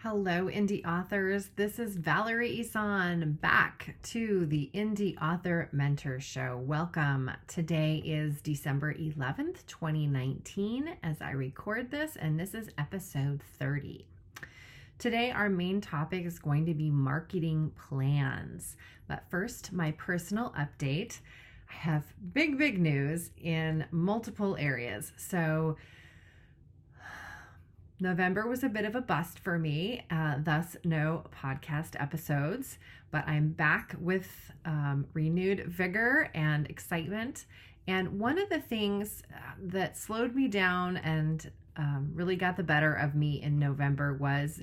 Hello, indie authors. This is Valerie Isan back to the Indie Author Mentor Show. Welcome. Today is December 11th, 2019, as I record this, and this is episode 30. Today, our main topic is going to be marketing plans. But first, my personal update. I have big news in multiple areas. So, November was a bit of a bust for me, thus no podcast episodes, but I'm back with renewed vigor and excitement. And one of the things that slowed me down and really got the better of me in November was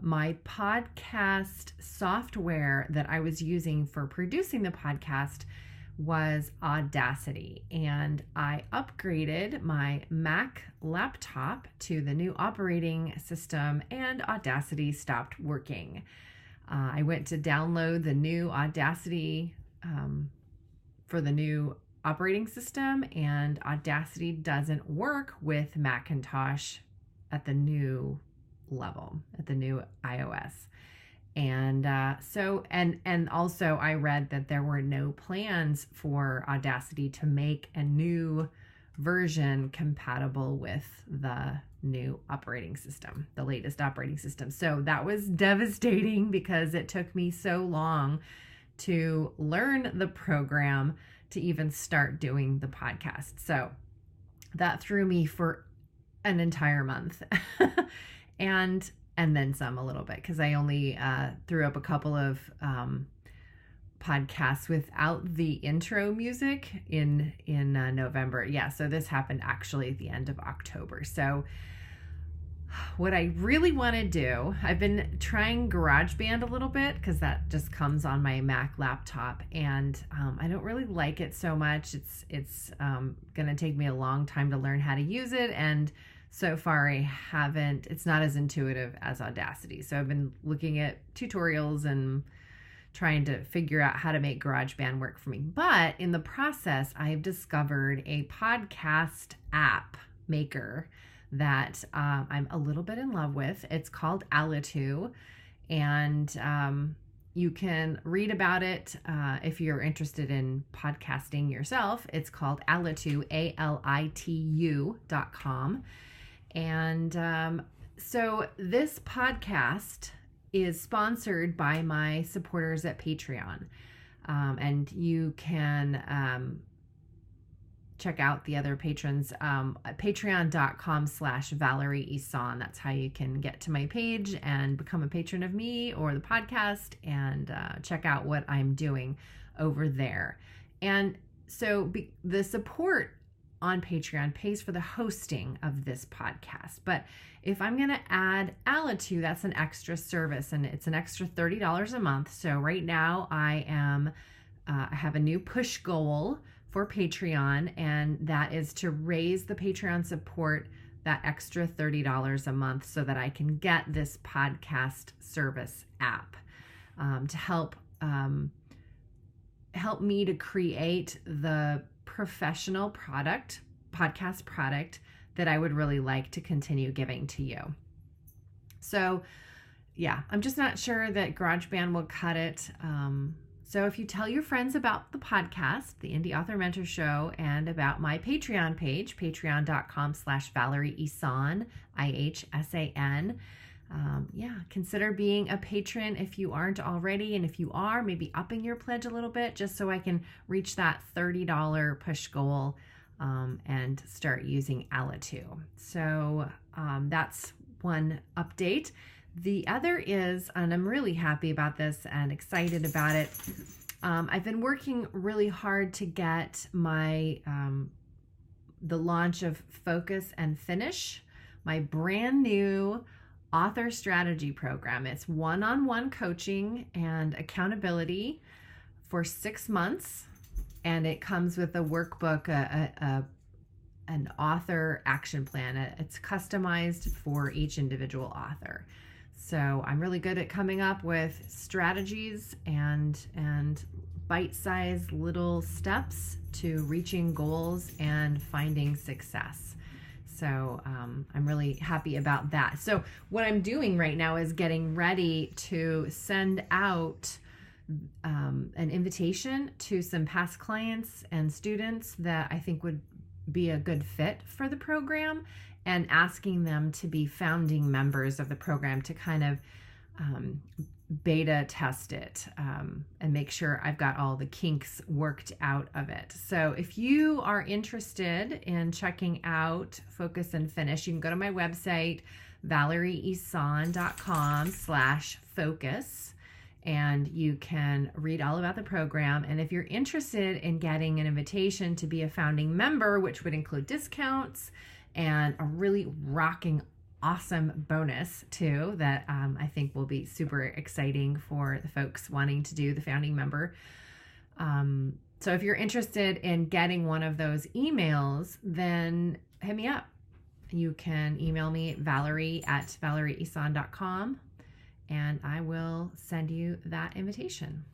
my podcast software that I was using for producing the podcast was Audacity, and I upgraded my Mac laptop to the new operating system, and Audacity stopped working. I went to download the new Audacity for the new operating system, and Audacity doesn't work with Macintosh at the new level, at the new iOS. And also I read that there were no plans for Audacity to make a new version compatible with the new operating system, the latest operating system. So that was devastating because it took me so long to learn the program to even start doing the podcast. So that threw me for an entire month. And then some a little bit, because I only threw up a couple of podcasts without the intro music in November. Yeah, so this happened actually at the end of October. So what I really want to do, I've been trying GarageBand a little bit because that just comes on my Mac laptop, and I don't really like it so much. It's going to take me a long time to learn how to use it, and so far it's not as intuitive as Audacity. So I've been looking at tutorials and trying to figure out how to make GarageBand work for me. But in the process, I've discovered a podcast app maker that I'm a little bit in love with. It's called Alitu, and you can read about it if you're interested in podcasting yourself. It's called Alitu, ALITU.com. And so this podcast is sponsored by my supporters at Patreon. And you can check out the other patrons at patreon.com/Valerie Isan. That's how you can get to my page and become a patron of me or the podcast, and check out what I'm doing over there. And so the support on Patreon pays for the hosting of this podcast. But if I'm going to add Alitu, that's an extra service, and it's an extra $30 a month. So right now I have a new push goal for Patreon, and that is to raise the Patreon support that extra $30 a month so that I can get this podcast service app to help me to create the professional podcast product that I would really like to continue giving to you. So yeah, I'm just not sure that GarageBand will cut it. So if you tell your friends about the podcast, the Indie Author Mentor Show, and about my Patreon page, patreon.com/Valerie Isan, IHSAN, consider being a patron if you aren't already. And if you are, maybe upping your pledge a little bit just so I can reach that $30 push goal and start using Alitu. So that's one update. The other is, and I'm really happy about this and excited about it, I've been working really hard to get my the launch of Focus and Finish, my brand new author strategy program. It's one-on-one coaching and accountability for 6 months, and it comes with a workbook, an author action plan. It's customized for each individual author. So I'm really good at coming up with strategies and bite-sized little steps to reaching goals and finding success. So I'm really happy about that. So what I'm doing right now is getting ready to send out an invitation to some past clients and students that I think would be a good fit for the program, and asking them to be founding members of the program to kind of beta test it and make sure I've got all the kinks worked out of it. So if you are interested in checking out Focus and Finish, you can go to my website, ValerieEson.com/focus, and you can read all about the program. And if you're interested in getting an invitation to be a founding member, which would include discounts and a really rocking awesome bonus too, that I think will be super exciting for the folks wanting to do the founding member. So if you're interested in getting one of those emails, then hit me up. You can email me, Valerie@ValerieEson.com, and I will send you that invitation.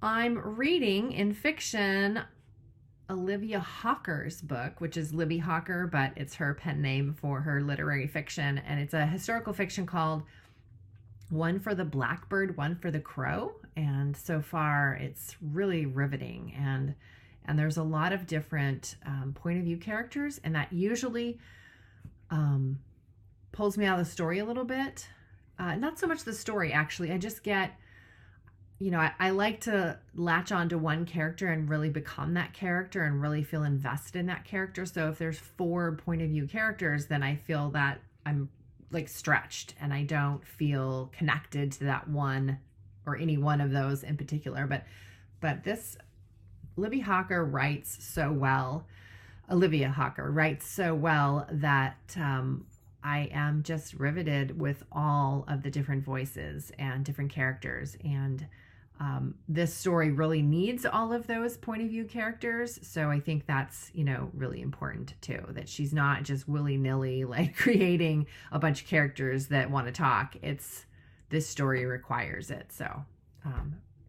I'm reading in fiction Olivia Hawker's book, which is Libby Hawker, but it's her pen name for her literary fiction. And it's a historical fiction called One for the Blackbird, One for the Crow. And so far it's really riveting. And there's a lot of different point of view characters. And that usually pulls me out of the story a little bit. Not so much the story, actually. I just get, I like to latch on to one character and really become that character and really feel invested in that character. So if there's 4 point of view characters, then I feel that I'm like stretched and I don't feel connected to that one or any one of those in particular. But this Libby Hawker writes so well. Olivia Hawker writes so well that I am just riveted with all of the different voices and different characters. And this story really needs all of those point of view characters. So I think that's, really important too, that she's not just willy-nilly like creating a bunch of characters that want to talk. This story requires it. So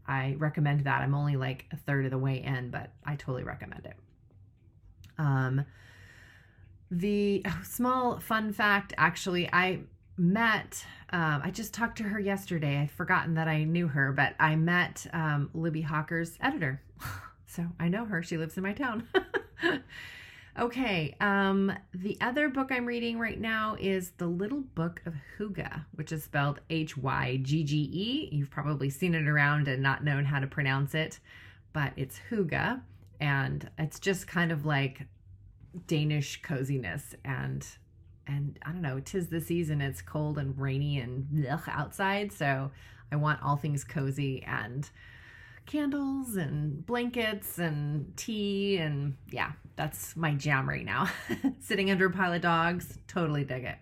I recommend that. I'm only like a third of the way in, but I totally recommend it. The small fun fact, actually, I just talked to her yesterday. I'd forgotten that I knew her, but I met Libby Hawker's editor. So I know her. She lives in my town. Okay. The other book I'm reading right now is The Little Book of Hygge, which is spelled Hyggge. You've probably seen it around and not known how to pronounce it, but it's Hygge. And it's just kind of like Danish coziness, and I don't know, 'tis the season. It's cold and rainy and outside, so I want all things cozy and candles and blankets and tea, and yeah, that's my jam right now. Sitting under a pile of dogs, totally dig it.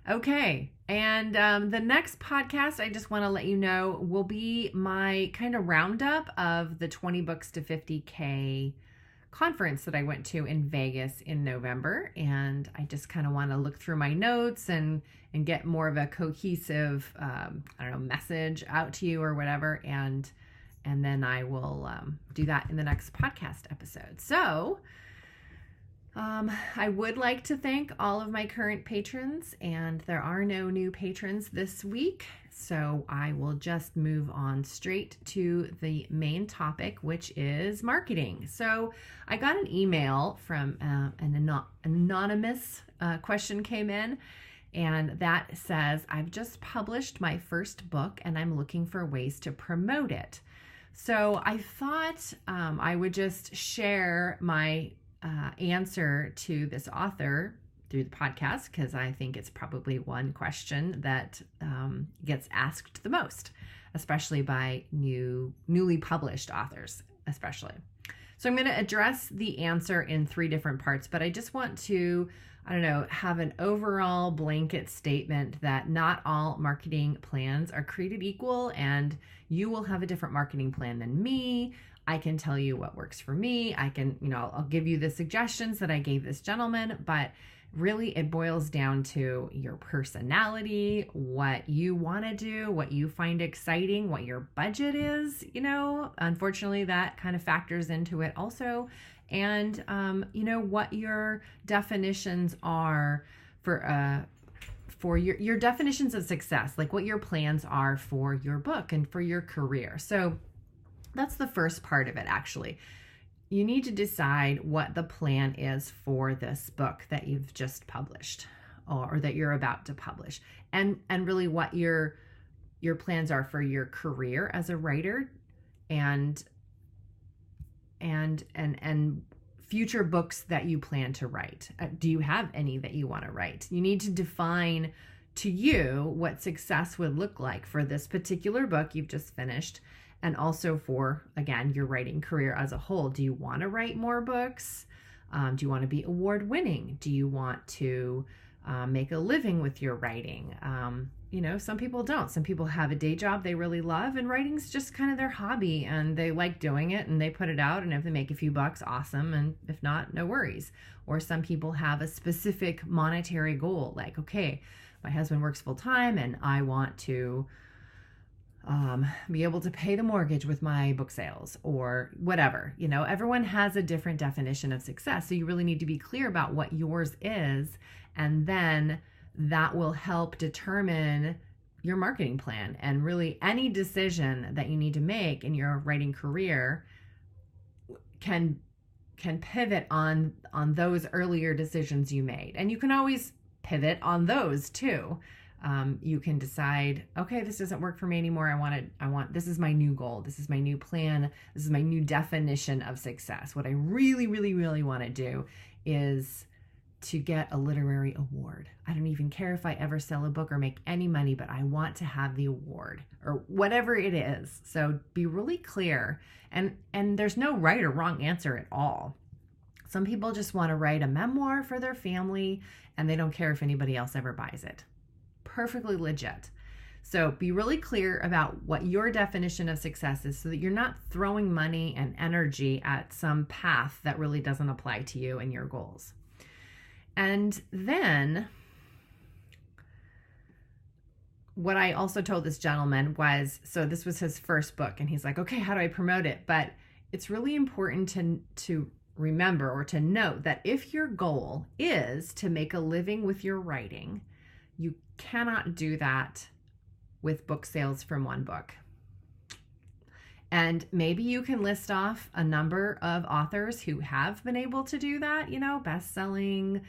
Okay, and the next podcast, I just want to let you know, will be my kind of roundup of the 20 books to 50K conference that I went to in Vegas in November. And I just kind of want to look through my notes and get more of a cohesive, message out to you or whatever. And then I will do that in the next podcast episode. So I would like to thank all of my current patrons, and there are no new patrons this week. So I will just move on straight to the main topic, which is marketing. So I got an email from an anonymous question came in, and that says, I've just published my first book and I'm looking for ways to promote it. So I thought I would just share my answer to this author through the podcast, because I think it's probably one question that gets asked the most, especially by newly published authors, especially. So I'm going to address the answer in 3 different parts, but I just want to, have an overall blanket statement that not all marketing plans are created equal, and you will have a different marketing plan than me. I can tell you what works for me. I can, I'll give you the suggestions that I gave this gentleman, but Really, it boils down to your personality, what you want to do, what you find exciting, what your budget is. Unfortunately, that kind of factors into it also. And, what your definitions are for your definitions of success, like what your plans are for your book and for your career. So that's the first part of it, actually. You need to decide what the plan is for this book that you've just published or that you're about to publish, and really what your plans are for your career as a writer and future books that you plan to write. Do you have any that you want to write? You need to define to you what success would look like for this particular book you've just finished, and also for, again, your writing career as a whole. Do you want to write more books? Do you want to be award-winning? Do you want to make a living with your writing? Some people don't. Some people have a day job they really love, and writing's just kind of their hobby, and they like doing it, and they put it out, and if they make a few bucks, awesome, and if not, no worries. Or some people have a specific monetary goal, like, okay, my husband works full-time, and I want to be able to pay the mortgage with my book sales or whatever. Everyone has a different definition of success. So you really need to be clear about what yours is. And then that will help determine your marketing plan, and really any decision that you need to make in your writing career can pivot on those earlier decisions you made. And you can always pivot on those too. You can decide, okay, this doesn't work for me anymore. This is my new goal. This is my new plan. This is my new definition of success. What I really, really, really want to do is to get a literary award. I don't even care if I ever sell a book or make any money, but I want to have the award or whatever it is. So be really clear. And there's no right or wrong answer at all. Some people just want to write a memoir for their family, and they don't care if anybody else ever buys it. Perfectly legit. So be really clear about what your definition of success is, so that you're not throwing money and energy at some path that really doesn't apply to you and your goals. And then what I also told this gentleman was, so this was his first book, and he's like, okay, how do I promote it? But it's really important to remember or to note that if your goal is to make a living with your writing, you cannot do that with book sales from one book. And maybe you can list off a number of authors who have been able to do that, best-selling,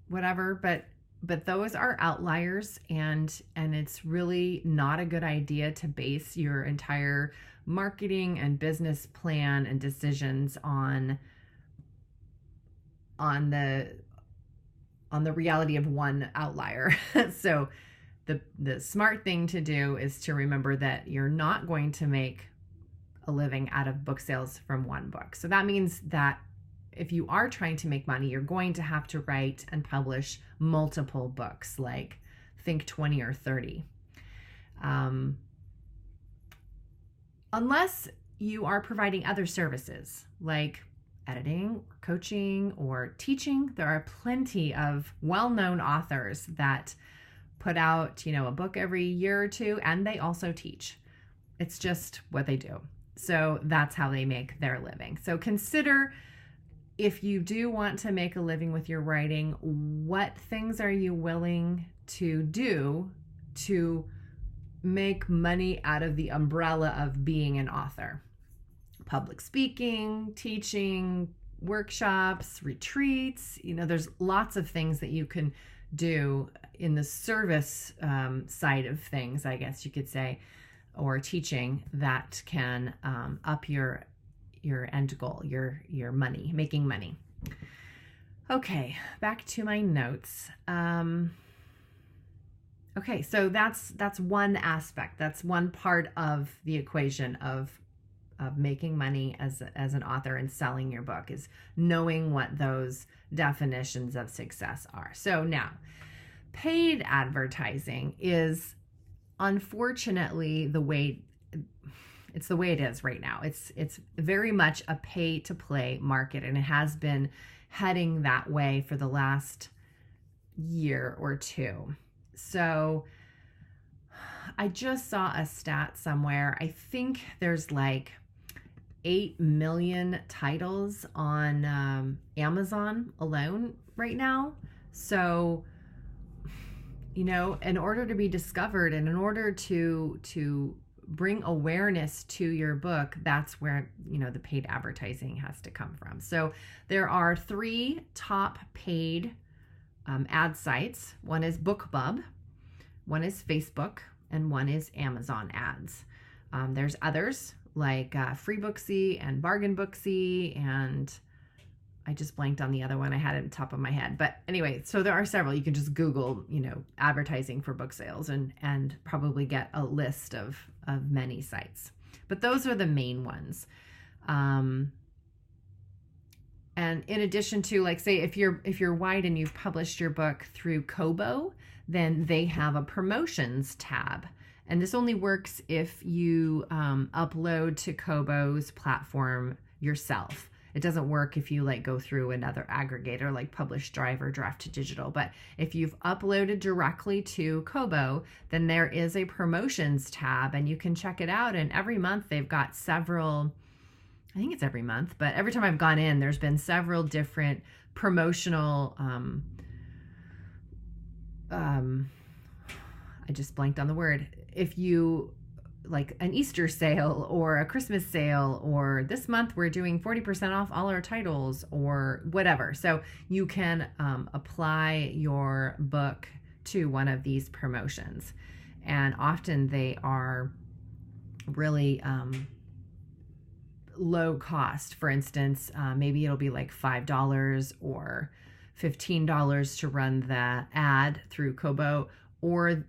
whatever, but those are outliers, and it's really not a good idea to base your entire marketing and business plan and decisions on the reality of one outlier. So the smart thing to do is to remember that you're not going to make a living out of book sales from one book. So that means that if you are trying to make money, you're going to have to write and publish multiple books, like think 20 or 30. Unless you are providing other services like editing, coaching, or teaching. There are plenty of well-known authors that put out, a book every year or two, and they also teach. It's just what they do. So that's how they make their living. So consider, if you do want to make a living with your writing, what things are you willing to do to make money out of the umbrella of being an author? Public speaking, teaching, workshops, retreats. There's lots of things that you can do in the service side of things, I guess you could say, or teaching, that can up your end goal, your money, making money. Okay, back to my notes. Okay, so that's one aspect. That's one part of the equation of making money as an author and selling your book, is knowing what those definitions of success are. So now, paid advertising is unfortunately the way it is right now. It's very much a pay to play market, and it has been heading that way for the last year or two. So I just saw a stat somewhere. I think there's like 8 million titles on Amazon alone right now. So, you know, in order to be discovered and in order to bring awareness to your book, that's where, you know, the paid advertising has to come from. So there are 3 top paid ad sites. One is BookBub, one is Facebook, and one is Amazon ads. There's others like FreeBooksy and Bargain Booksy, and I just blanked on the other one. I had it on top of my head. But anyway, so there are several. You can just Google, you know, advertising for book sales and probably get a list of many sites. But those are the main ones. And in addition to, like, say if you're white and you've published your book through Kobo, then they have a promotions tab. And this only works if you upload to Kobo's platform yourself. It doesn't work if you like go through another aggregator like PublishDrive or Draft2Digital. But if you've uploaded directly to Kobo, then there is a promotions tab and you can check it out. And every month they've got several, I think it's every month, but every time I've gone in, there's been several different promotional, I just blanked on the word. If you like an Easter sale or a Christmas sale, or this month we're doing 40% off all our titles or whatever. So you can apply your book to one of these promotions. And often they are really low cost. For instance, maybe it'll be like $5 or $15 to run the ad through Kobo. Or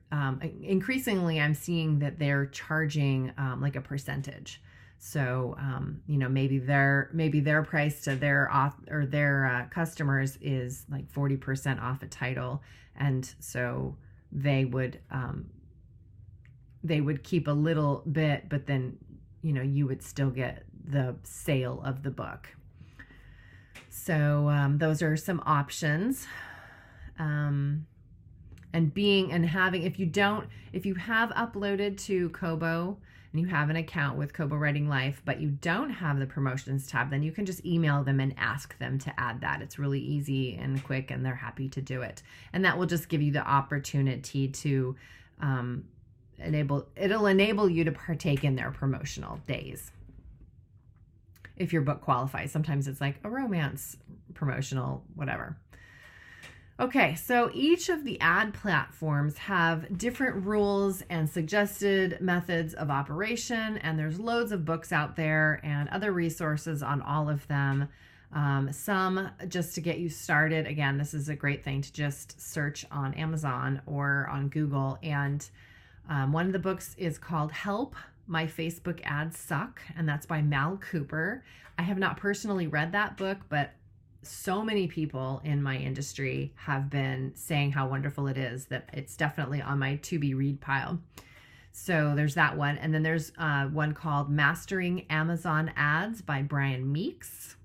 increasingly, I'm seeing that they're charging like a percentage. So you know, maybe their price to their customers is like 40% off a title, and so they would keep a little bit, but then, you know, you would still get the sale of the book. So those are some options. And if you have uploaded to Kobo and you have an account with Kobo Writing Life, but you don't have the promotions tab, then you can just email them and ask them to add that. It's really easy and quick, and they're happy to do it. And that will just give you the opportunity to enable you to partake in their promotional days. If your book qualifies, sometimes it's like a romance promotional, whatever. Okay, so each of the ad platforms have different rules and suggested methods of operation, and there's loads of books out there and other resources on all of them. Some just to get you started. Again, this is a great thing to just search on Amazon or on Google. And one of the books is called Help, My Facebook Ads Suck, and that's by Mal Cooper. I have not personally read that book, but so many people in my industry have been saying how wonderful it is that it's definitely on my to be read pile. So there's that one. And then there's one called Mastering Amazon Ads by Brian Meeks.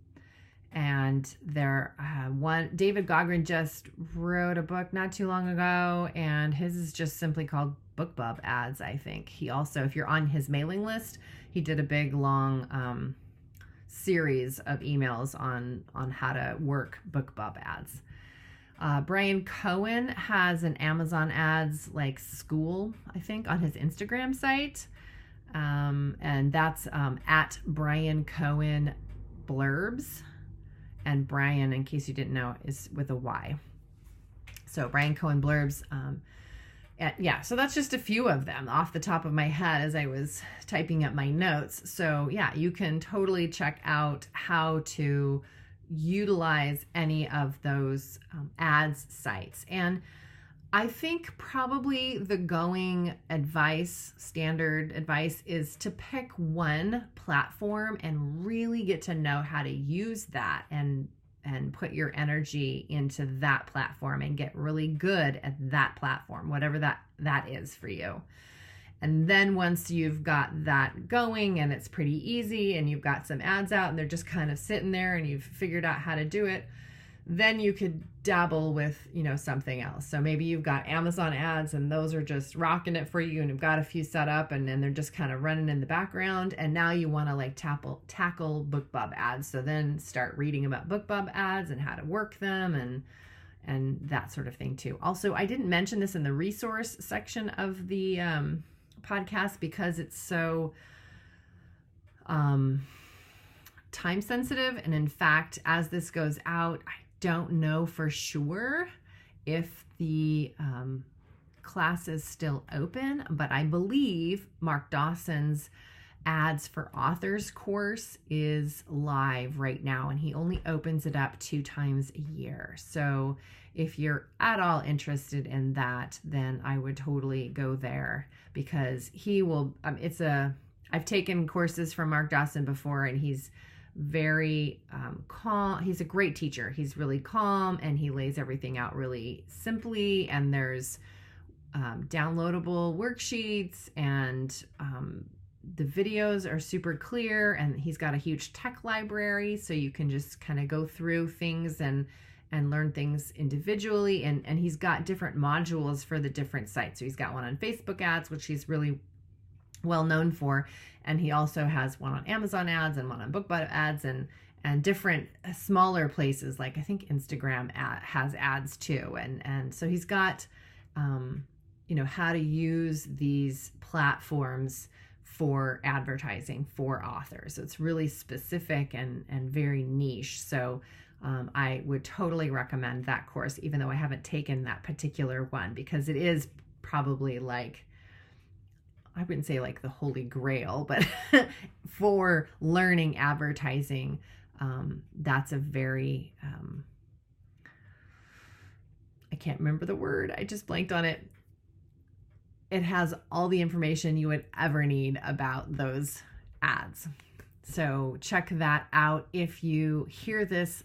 And David Gaughran just wrote a book not too long ago, and his is just simply called BookBub Ads, I think. He also, if you're on his mailing list, he did a big long series of emails on how to work BookBub ads. Brian Cohen has an Amazon ads like school, I think, on his Instagram site. And that's at Brian Cohen Blurbs. And Brian, in case you didn't know, is with a Y. So Brian Cohen Blurbs. Yeah, so that's just a few of them off the top of my head as I was typing up my notes. So yeah, you can totally check out how to utilize any of those ads sites. And I think probably the standard advice is to pick one platform and really get to know how to use that and put your energy into that platform and get really good at that platform, whatever that is for you. And then once you've got that going and it's pretty easy and you've got some ads out and they're just kind of sitting there and you've figured out how to do it, then you could dabble with, something else. So maybe you've got Amazon ads and those are just rocking it for you, and you've got a few set up and then they're just kind of running in the background. And now you want to like tackle BookBub ads. So then start reading about BookBub ads and how to work them and that sort of thing too. Also, I didn't mention this in the resource section of the podcast because it's so time sensitive. And in fact, as this goes out, I don't know for sure if the class is still open, but I believe Mark Dawson's Ads for Authors course is live right now, and he only opens it up 2 times a year. So if you're at all interested in that, then I would totally go there, because he will, I've taken courses from Mark Dawson before, and he's very calm. He's a great teacher. He's really calm, and he lays everything out really simply, and there's downloadable worksheets, and the videos are super clear, and he's got a huge tech library, so you can just kind of go through things and learn things individually, and he's got different modules for the different sites. So he's got one on Facebook ads, which he's really well known for, and he also has one on Amazon ads and one on BookBub ads, and different smaller places, like I think Instagram has ads too, and so he's got how to use these platforms for advertising for authors. So it's really specific and very niche. So I would totally recommend that course, even though I haven't taken that particular one, because it is probably like, I wouldn't say like the holy grail, but for learning advertising, that's a very, I can't remember the word. I just blanked on it. It has all the information you would ever need about those ads. So check that out if you hear this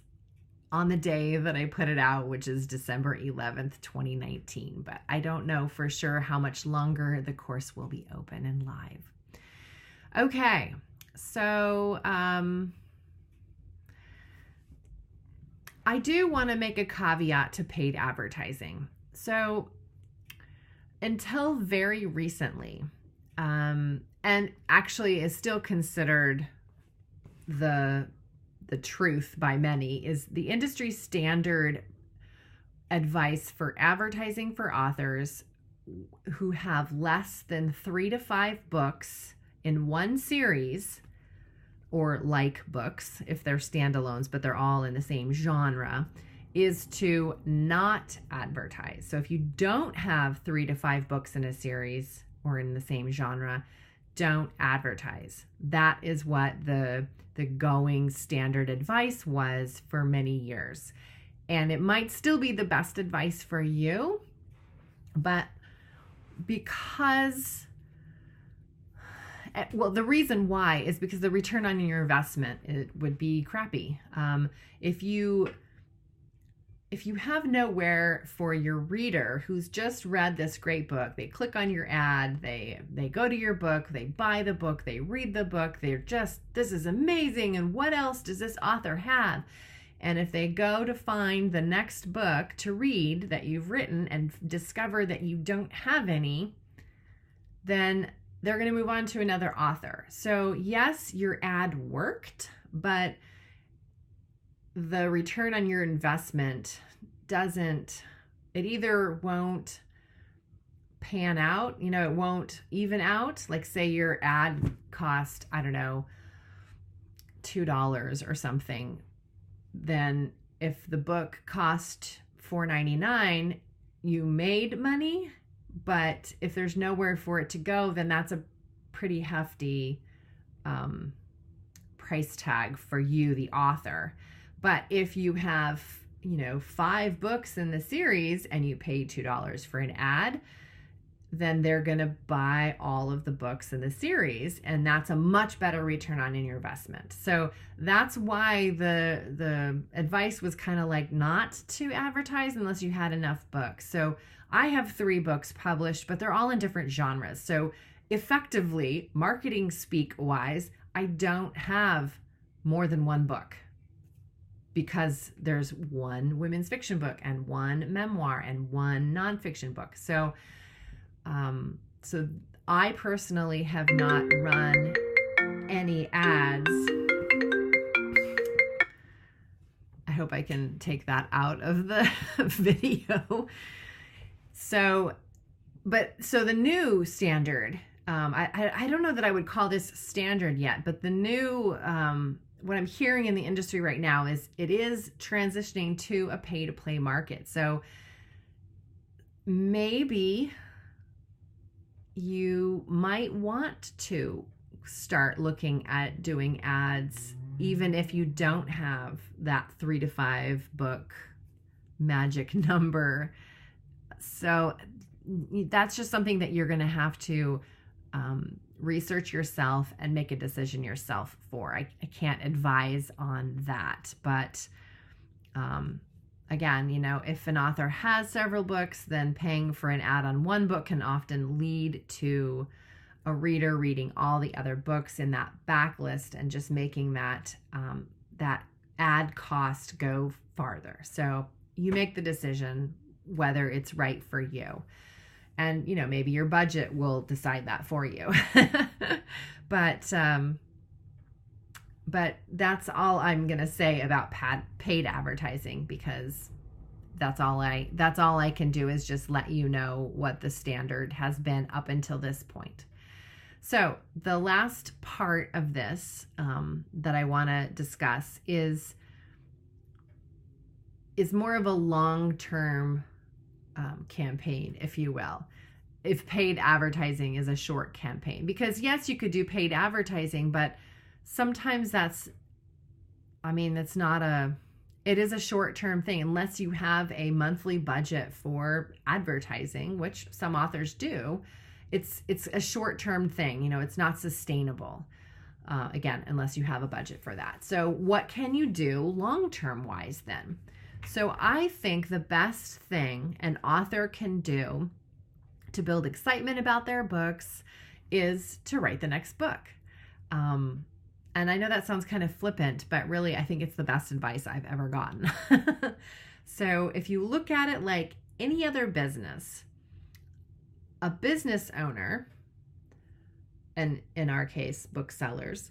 on the day that I put it out, which is December 11th, 2019. But I don't know for sure how much longer the course will be open and live. Okay, so I do want to make a caveat to paid advertising. So until very recently, and actually is still considered the truth by many, is the industry standard advice for advertising for authors who have less than 3 to 5 books in one series, or like books if they're standalones, but they're all in the same genre, is to not advertise. So if you don't have 3 to 5 books in a series or in the same genre, don't advertise. That is what the going standard advice was for many years. And it might still be the best advice for you, but because, well, the reason why is because the return on your investment, it would be crappy. If you have nowhere for your reader who's just read this great book, they click on your ad, they go to your book, they buy the book, they read the book, they're just, this is amazing, and what else does this author have? And if they go to find the next book to read that you've written and discover that you don't have any, then they're going to move on to another author. So yes, your ad worked, but the return on your investment it either won't pan out, it won't even out. Like say your ad cost, I don't know, $2 or something. Then if the book cost $4.99, you made money, but if there's nowhere for it to go, then that's a pretty hefty price tag for you, the author. But if you have, 5 books in the series and you pay $2 for an ad, then they're going to buy all of the books in the series, and that's a much better return on your investment. So that's why the advice was kind of like not to advertise unless you had enough books. So I have 3 books published, but they're all in different genres. So effectively, marketing speak wise, I don't have more than 1 book. because there's one women's fiction book and one memoir and one nonfiction book. So, so I personally have not run any ads. I hope I can take that out of the video. So the new standard, I don't know that I would call this standard yet, but the new, what I'm hearing in the industry right now is it is transitioning to a pay-to-play market. So maybe you might want to start looking at doing ads, even if you don't have that 3 to 5 book magic number. So that's just something that you're going to have to research yourself and make a decision yourself for. I can't advise on that. But again, if an author has several books, then paying for an ad on one book can often lead to a reader reading all the other books in that backlist and just making that that ad cost go farther. So you make the decision whether it's right for you. And, maybe your budget will decide that for you. But that's all I'm going to say about paid advertising, because that's all I can do is just let you know what the standard has been up until this point. So the last part of this that I want to discuss is more of a long-term campaign, if you will, if paid advertising is a short campaign. Because yes, you could do paid advertising, but sometimes it is a short-term thing unless you have a monthly budget for advertising, which some authors do. It's a short-term thing, it's not sustainable. Again, unless you have a budget for that. So what can you do long-term wise then? So I think the best thing an author can do to build excitement about their books is to write the next book. And I know that sounds kind of flippant, but really I think it's the best advice I've ever gotten. So if you look at it like any other business, a business owner, and in our case, booksellers,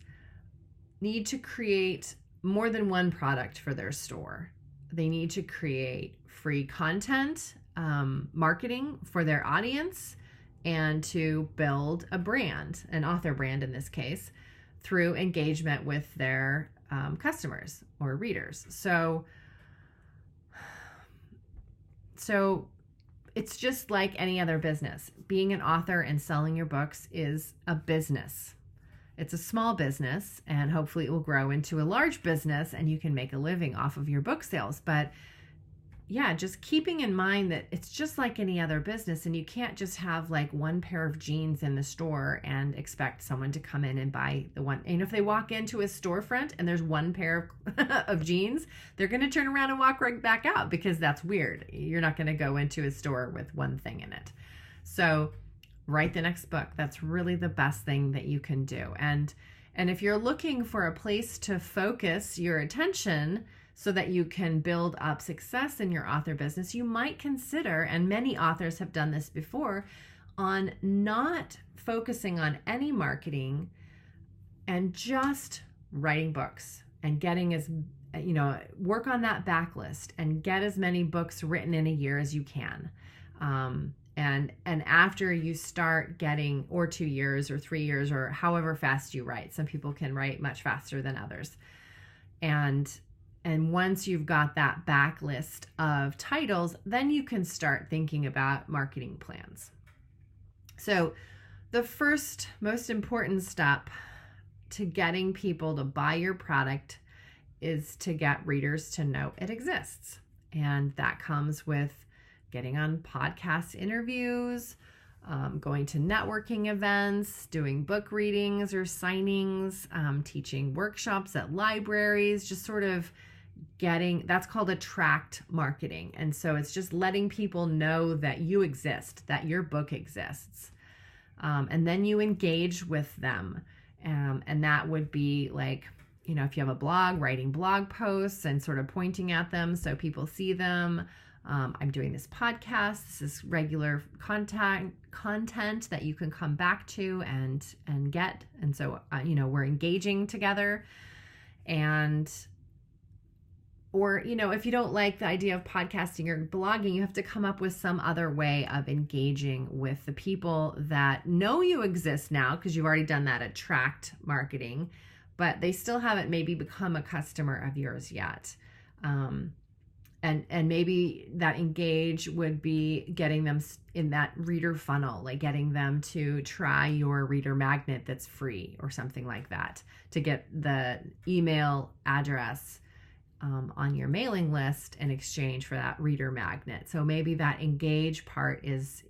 need to create more than one product for their store. They need to create free content, marketing for their audience, and to build a brand, an author brand in this case, through engagement with their customers or readers. So it's just like any other business. Being an author and selling your books is a business. It's a small business, and hopefully it will grow into a large business and you can make a living off of your book sales. But yeah, just keeping in mind that it's just like any other business, and you can't just have like one pair of jeans in the store and expect someone to come in and buy the one. And if they walk into a storefront and there's one pair of jeans, they're going to turn around and walk right back out, because that's weird. You're not going to go into a store with one thing in it. So write the next book. That's really the best thing that you can do. And if you're looking for a place to focus your attention so that you can build up success in your author business, you might consider, and many authors have done this before, on not focusing on any marketing and just writing books and getting work on that backlist and get as many books written in a year as you can. And after you start getting, or 2 years or 3 years or however fast you write, some people can write much faster than others. And once you've got that backlist of titles, then you can start thinking about marketing plans. So the first most important step to getting people to buy your product is to get readers to know it exists. And that comes with getting on podcast interviews, going to networking events, doing book readings or signings, teaching workshops at libraries, just sort of that's called attract marketing. And so it's just letting people know that you exist, that your book exists. And then you engage with them. And that would be like, if you have a blog, writing blog posts and sort of pointing at them so people see them. I'm doing this podcast. This is regular content that you can come back to and get. And so, we're engaging together. Or if you don't like the idea of podcasting or blogging, you have to come up with some other way of engaging with the people that know you exist now, because you've already done that attract marketing, but they still haven't maybe become a customer of yours yet. And maybe that engage would be getting them in that reader funnel, like getting them to try your reader magnet that's free or something like that, to get the email address on your mailing list in exchange for that reader magnet. So maybe that engage part is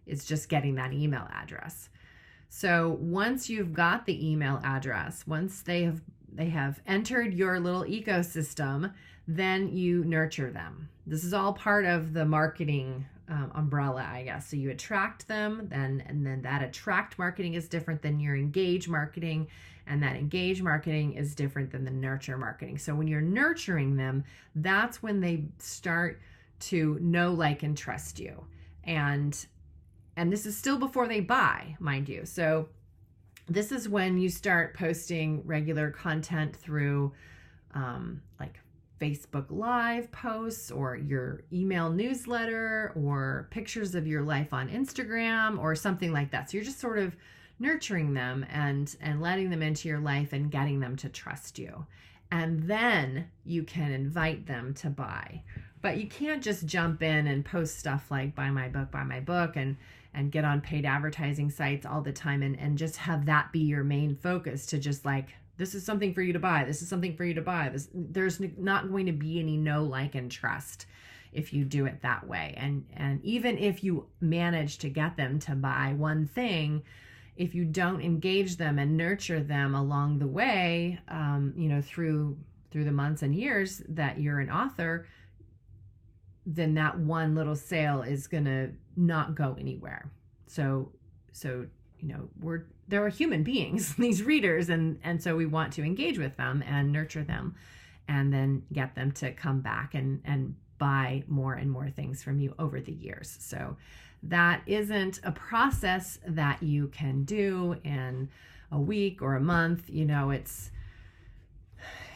just getting that email address. So once you've got the email address, once they have entered your little ecosystem, then you nurture them. This is all part of the marketing umbrella, I guess. So you attract them, and then that attract marketing is different than your engage marketing, and that engage marketing is different than the nurture marketing. So when you're nurturing them, that's when they start to know, like, and trust you. And this is still before they buy, mind you. So this is when you start posting regular content through like Facebook Live posts or your email newsletter or pictures of your life on Instagram or something like that. So you're just sort of nurturing them and letting them into your life and getting them to trust you. And then you can invite them to buy. But you can't just jump in and post stuff like buy my book and get on paid advertising sites all the time and just have that be your main focus, to just like, this is something for you to buy. This is something for you to buy. There's not going to be any know, like, and trust if you do it that way. And even if you manage to get them to buy one thing, if you don't engage them and nurture them along the way, through the months and years that you're an author, then that one little sale is going to not go anywhere. So there are human beings, these readers, and so we want to engage with them and nurture them and then get them to come back and buy more and more things from you over the years. So that isn't a process that you can do in a week or a month.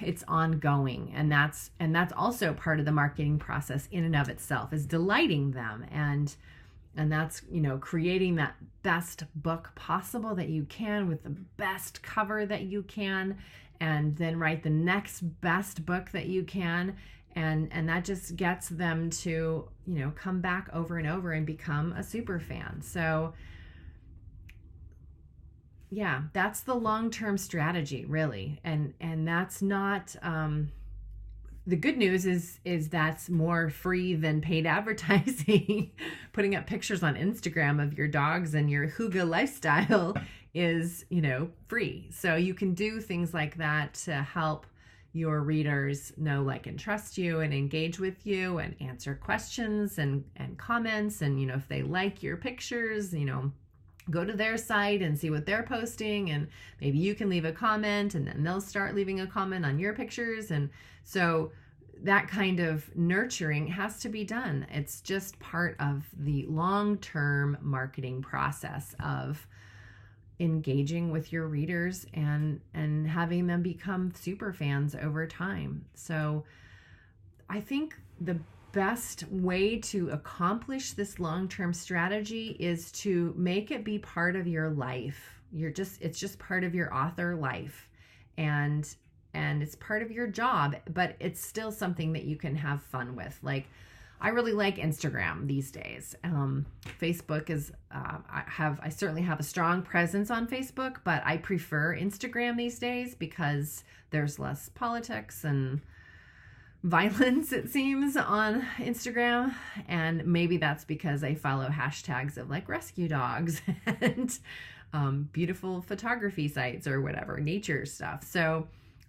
It's ongoing, and that's also part of the marketing process in and of itself, is delighting them and that's creating that best book possible that you can with the best cover that you can, and then write the next best book that you can, and that just gets them to come back over and over and become a super fan. So yeah, that's the long-term strategy, really. And that's not, the good news is that's more free than paid advertising. Putting up pictures on Instagram of your dogs and your hygge lifestyle is, free. So you can do things like that to help your readers know, like, and trust you and engage with you and answer questions and comments. And, if they like your pictures, go to their site and see what they're posting, and maybe you can leave a comment, and then they'll start leaving a comment on your pictures. And so that kind of nurturing has to be done. It's just part of the long-term marketing process of engaging with your readers and having them become super fans over time. So I think the best way to accomplish this long-term strategy is to make it be part of your life. It's just part of your author life, and it's part of your job, but it's still something that you can have fun with. Like, I really like Instagram these days. Facebook is, I certainly have a strong presence on Facebook, but I prefer Instagram these days because there's less politics and violence, it seems, on Instagram. And maybe that's because I follow hashtags of like rescue dogs and beautiful photography sites or whatever, nature stuff. So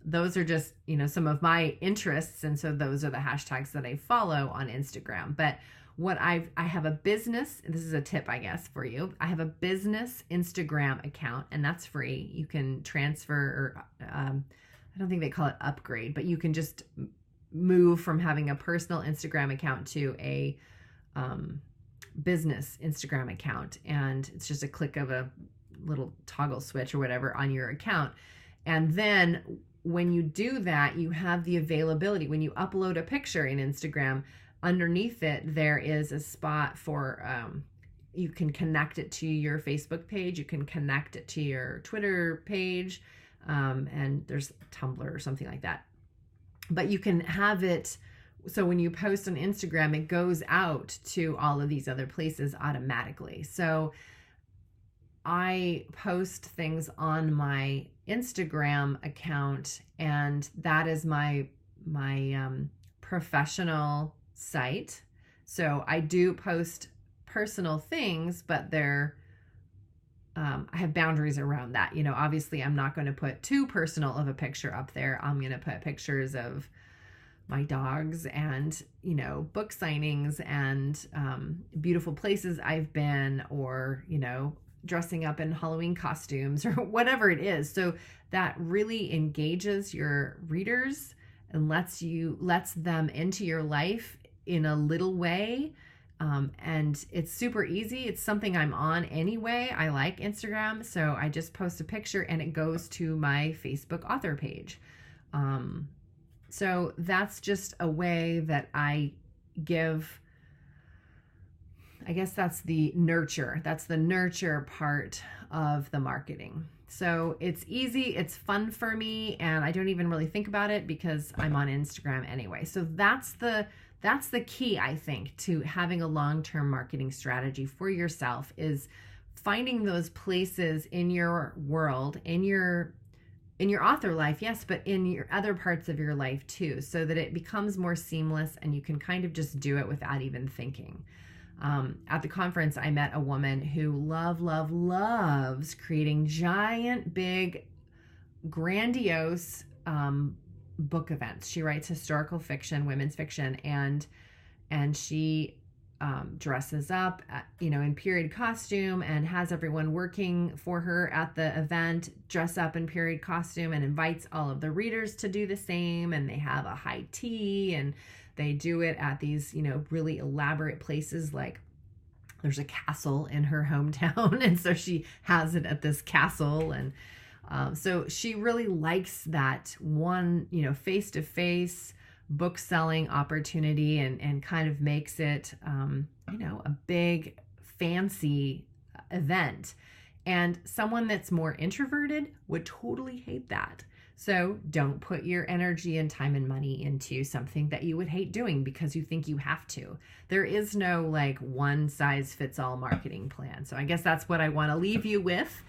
those are just, some of my interests. And so those are the hashtags that I follow on Instagram. But I have a business, this is a tip, I guess, for you. I have a business Instagram account, and that's free. You can transfer, or I don't think they call it upgrade, but you can just move from having a personal Instagram account to a business Instagram account. And it's just a click of a little toggle switch or whatever on your account. And then when you do that, you have the availability. When you upload a picture in Instagram, underneath it, there is a spot for, you can connect it to your Facebook page, you can connect it to your Twitter page, and there's Tumblr or something like that. But you can have it, so when you post on Instagram, it goes out to all of these other places automatically. So I post things on my Instagram account, and that is my professional site. So I do post personal things, but I have boundaries around that. Obviously I'm not going to put too personal of a picture up there. I'm going to put pictures of my dogs and, book signings and beautiful places I've been, or, dressing up in Halloween costumes or whatever it is. So that really engages your readers and lets them into your life in a little way. And it's super easy. It's something I'm on anyway. I like Instagram. So I just post a picture and it goes to my Facebook author page. So that's just a way that I give, I guess that's the nurture. That's the nurture part of the marketing. So it's easy, it's fun for me, and I don't even really think about it because I'm on Instagram anyway. So that's the key, I think, to having a long-term marketing strategy for yourself, is finding those places in your world, in your author life, yes, but in your other parts of your life too, so that it becomes more seamless and you can kind of just do it without even thinking. At the conference, I met a woman who loves creating giant, big, grandiose book events. She writes historical fiction, women's fiction, and she dresses up, in period costume, and has everyone working for her at the event dress up in period costume, and invites all of the readers to do the same. And they have a high tea, and they do it at these, really elaborate places. Like there's a castle in her hometown, and so she has it at this castle. And so she really likes that one, face-to-face book selling opportunity, and kind of makes it, a big fancy event. And someone that's more introverted would totally hate that. So don't put your energy and time and money into something that you would hate doing because you think you have to. There is no one size fits all marketing plan. So I guess that's what I want to leave you with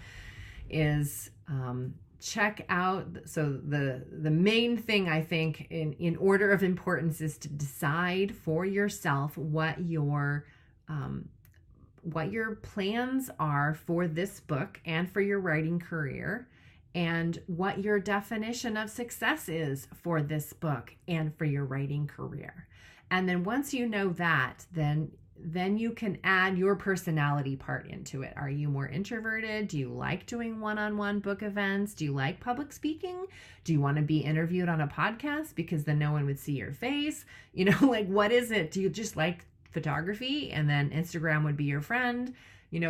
is, check out. So the main thing, I think, in order of importance, is to decide for yourself what your plans are for this book and for your writing career, and what your definition of success is for this book and for your writing career. And then once you know that, then you can add your personality part into it. Are you more introverted? Do you like doing one-on-one book events? Do you like public speaking? Do you want to be interviewed on a podcast because then no one would see your face? What is it? Do you just like photography and then Instagram would be your friend?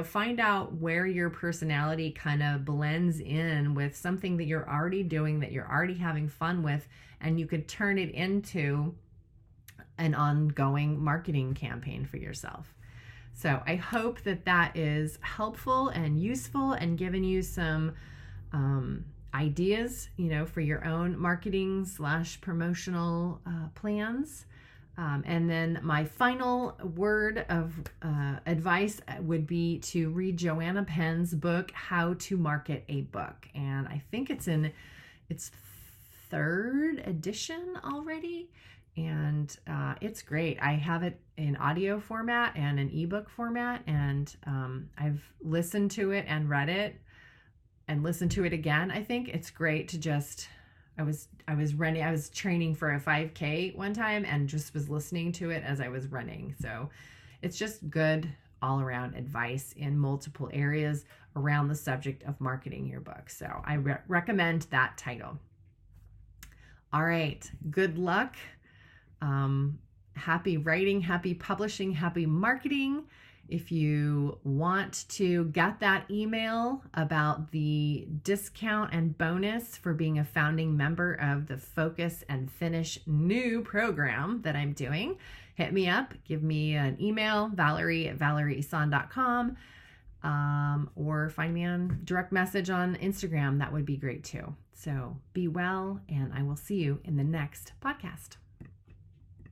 Find out where your personality kind of blends in with something that you're already doing, that you're already having fun with, and you could turn it into an ongoing marketing campaign for yourself. So I hope that is helpful and useful and given you some ideas, for your own marketing / promotional plans. And then my final word of advice would be to read Joanna Penn's book, How to Market a Book. And I think it's in its 3rd edition already. And it's great. I have it in audio format and an ebook format. And I've listened to it and read it and listened to it again. I think it's great to just... I was training for a 5K one time and just was listening to it as I was running. So It's just good all around advice in multiple areas around the subject of marketing your book. So I recommend that title. All right, good luck. Happy writing, happy publishing, happy marketing. If you want to get that email about the discount and bonus for being a founding member of the Focus and Finish new program that I'm doing, hit me up. Give me an email, Valerie@ValerieIsan.com, or find me on direct message on Instagram. That would be great too. So be well, and I will see you in the next podcast.